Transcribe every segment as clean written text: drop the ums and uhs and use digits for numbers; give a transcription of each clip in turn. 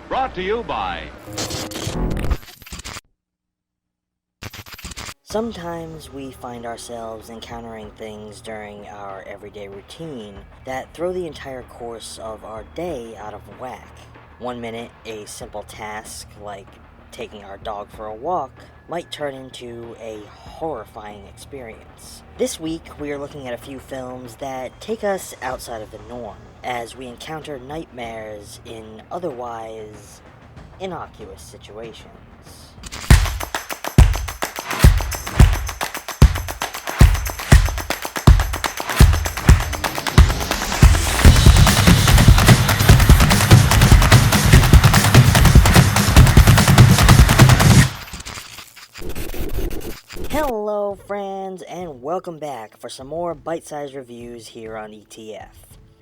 Brought to you by... Sometimes we find ourselves encountering things during our everyday routine that throw the entire course of our day out of whack. One minute, a simple task like taking our dog for a walk might turn into a horrifying experience. This week, we are looking at a few films that take us outside of the norm as we encounter nightmares in otherwise innocuous situations. Hello friends, and welcome back for some more bite-sized reviews here on ETF.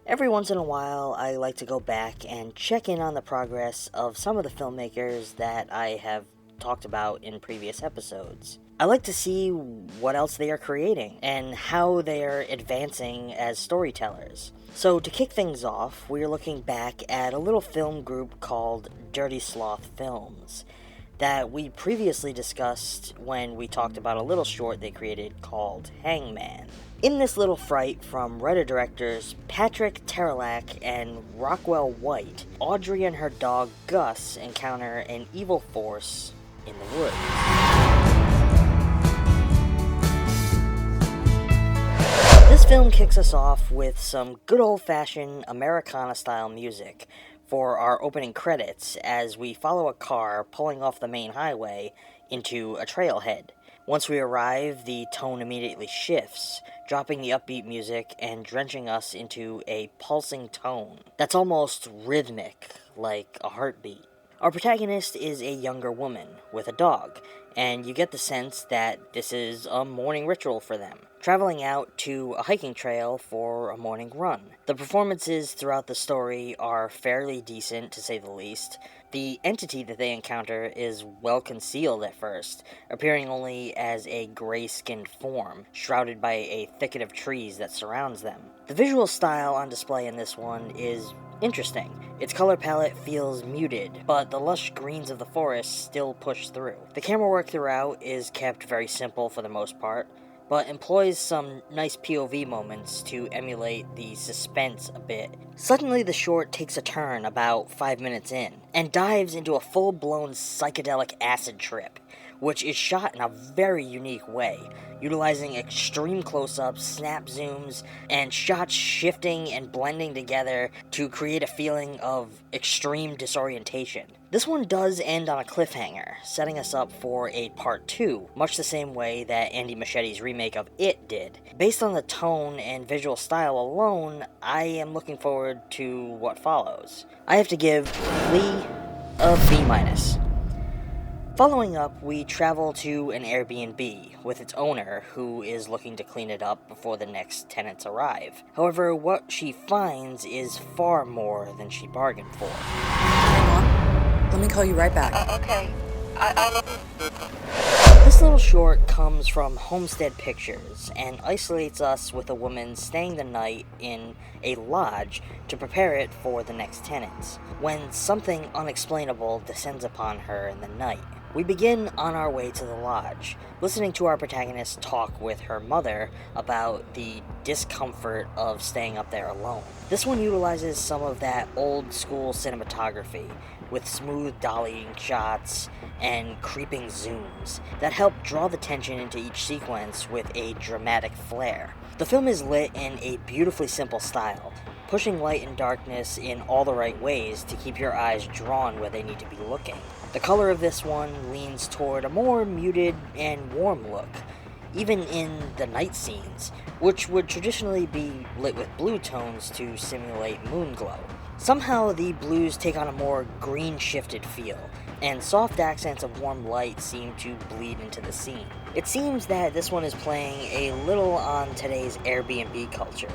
Every once in a while, I like to go back and check in on the progress of some of the filmmakers that I have talked about in previous episodes. I like to see what else they are creating and how they are advancing as storytellers. So to kick things off, we are looking back at a little film group called Dirty Sloth Films that we previously discussed when we talked about a little short they created called Hangman. In this little fright from writer-directors Patrick Terrelack and Rockwell White, Audrey and her dog Gus encounter an evil force in the woods. This film kicks us off with some good old-fashioned Americana-style music for our opening credits as we follow a car pulling off the main highway into a trailhead. Once we arrive, the tone immediately shifts, dropping the upbeat music and drenching us into a pulsing tone that's almost rhythmic, like a heartbeat. Our protagonist is a younger woman with a dog, and you get the sense that this is a morning ritual for them, traveling out to a hiking trail for a morning run. The performances throughout the story are fairly decent, to say the least. The entity that they encounter is well concealed at first, appearing only as a gray-skinned form, shrouded by a thicket of trees that surrounds them. The visual style on display in this one is interesting. Its color palette feels muted, but the lush greens of the forest still push through. The camera work throughout is kept very simple for the most part, but employs some nice POV moments to emulate the suspense a bit. Suddenly the short takes a turn about 5 minutes in, and dives into a full-blown psychedelic acid trip, which is shot in a very unique way, utilizing extreme close-ups, snap zooms, and shots shifting and blending together to create a feeling of extreme disorientation. This one does end on a cliffhanger, setting us up for a part 2, much the same way that Andy Muschietti's remake of It did. Based on the tone and visual style alone, I am looking forward to what follows. I have to give Flea a B-. Following up, we travel to an Airbnb with its owner, who is looking to clean it up before the next tenants arrive. However, what she finds is far more than she bargained for. Hang on. Let me call you right back. Okay. This little short comes from Homestead Pictures and isolates us with a woman staying the night in a lodge to prepare it for the next tenants, when something unexplainable descends upon her in the night. We begin on our way to the lodge, listening to our protagonist talk with her mother about the discomfort of staying up there alone. This one utilizes some of that old-school cinematography, with smooth dollying shots and creeping zooms that help draw the tension into each sequence with a dramatic flair. The film is lit in a beautifully simple style, pushing light and darkness in all the right ways to keep your eyes drawn where they need to be looking. The color of this one leans toward a more muted and warm look, even in the night scenes, which would traditionally be lit with blue tones to simulate moon glow. Somehow the blues take on a more green-shifted feel, and soft accents of warm light seem to bleed into the scene. It seems that this one is playing a little on today's Airbnb culture.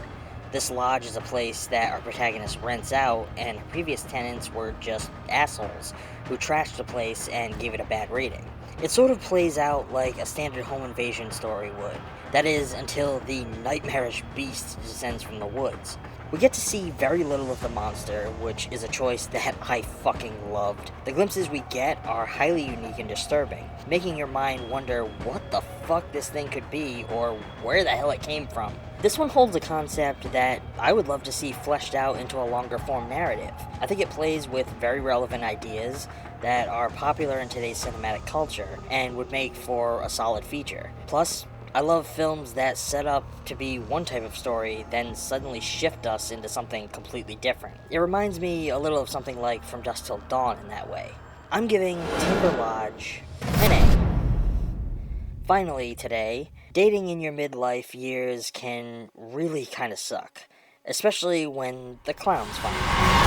This lodge is a place that our protagonist rents out, and her previous tenants were just assholes who trashed the place and gave it a bad rating. It sort of plays out like a standard home invasion story would. That is, until the nightmarish beast descends from the woods. We get to see very little of the monster, which is a choice that I fucking loved. The glimpses we get are highly unique and disturbing, making your mind wonder what the fuck this thing could be or where the hell it came from. This one holds a concept that I would love to see fleshed out into a longer form narrative. I think it plays with very relevant ideas that are popular in today's cinematic culture and would make for a solid feature. Plus, I love films that set up to be one type of story, then suddenly shift us into something completely different. It reminds me a little of something like From Dusk Till Dawn in that way. I'm giving Timber Lodge an A. Finally, today, dating in your midlife years can really kind of suck, especially when the clowns find you.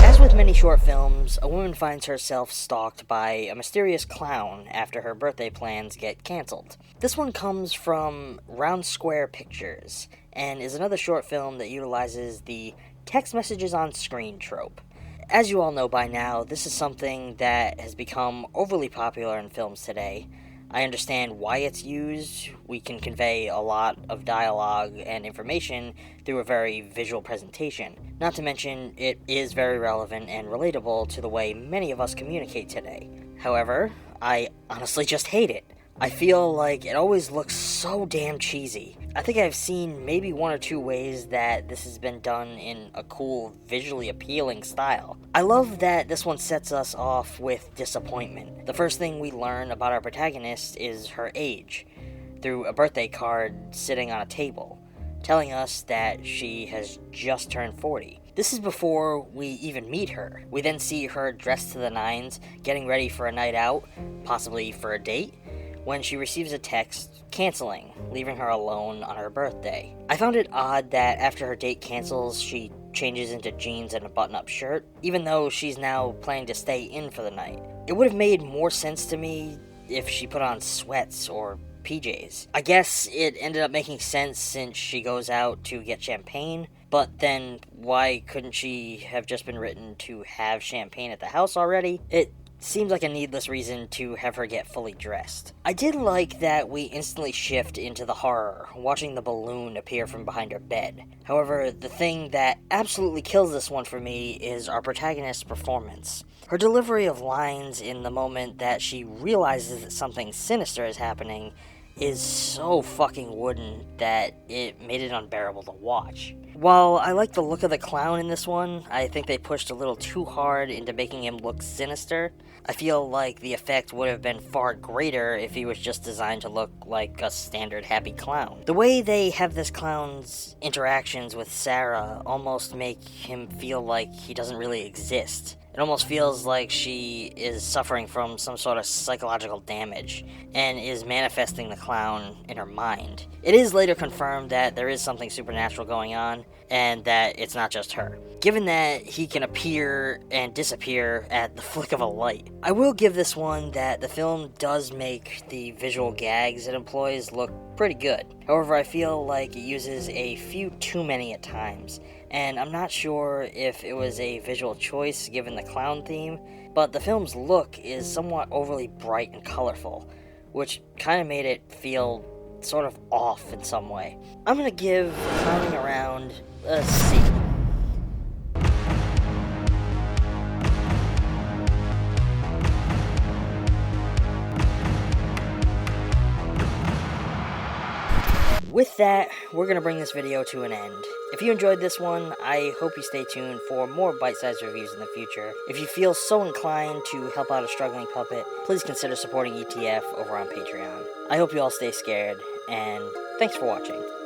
As with many short films, a woman finds herself stalked by a mysterious clown after her birthday plans get cancelled. This one comes from Round Square Pictures, and is another short film that utilizes the text messages on screen trope. As you all know by now, this is something that has become overly popular in films today. I understand why it's used. We can convey a lot of dialogue and information through a very visual presentation. Not to mention, it is very relevant and relatable to the way many of us communicate today. However, I honestly just hate it. I feel like it always looks so damn cheesy. I think I've seen maybe one or two ways that this has been done in a cool, visually appealing style. I love that this one sets us off with disappointment. The first thing we learn about our protagonist is her age, through a birthday card sitting on a table, telling us that she has just turned 40. This is before we even meet her. We then see her dressed to the nines, getting ready for a night out, possibly for a date, when she receives a text canceling, leaving her alone on her birthday. I found it odd that after her date cancels, she changes into jeans and a button-up shirt, even though she's now planning to stay in for the night. It would have made more sense to me if she put on sweats or PJs. I guess it ended up making sense since she goes out to get champagne, but then why couldn't she have just been written to have champagne at the house already? It seems like a needless reason to have her get fully dressed. I did like that we instantly shift into the horror, watching the balloon appear from behind her bed. However, the thing that absolutely kills this one for me is our protagonist's performance. Her delivery of lines in the moment that she realizes that something sinister is happening is so fucking wooden that it made it unbearable to watch. While I like the look of the clown in this one, I think they pushed a little too hard into making him look sinister. I feel like the effect would have been far greater if he was just designed to look like a standard happy clown. The way they have this clown's interactions with Sarah almost make him feel like he doesn't really exist. It almost feels like she is suffering from some sort of psychological damage and is manifesting the clown in her mind. It is later confirmed that there is something supernatural going on and that it's not just her, given that he can appear and disappear at the flick of a light. I will give this one that the film does make the visual gags it employs look pretty good. However, I feel like it uses a few too many at times, and I'm not sure if it was a visual choice given the clown theme, but the film's look is somewhat overly bright and colorful, which kind of made it feel sort of off in some way. I'm gonna give Clowning Around a C. With that, we're going to bring this video to an end. If you enjoyed this one, I hope you stay tuned for more bite-sized reviews in the future. If you feel so inclined to help out a struggling puppet, please consider supporting ETF over on Patreon. I hope you all stay scared, and thanks for watching.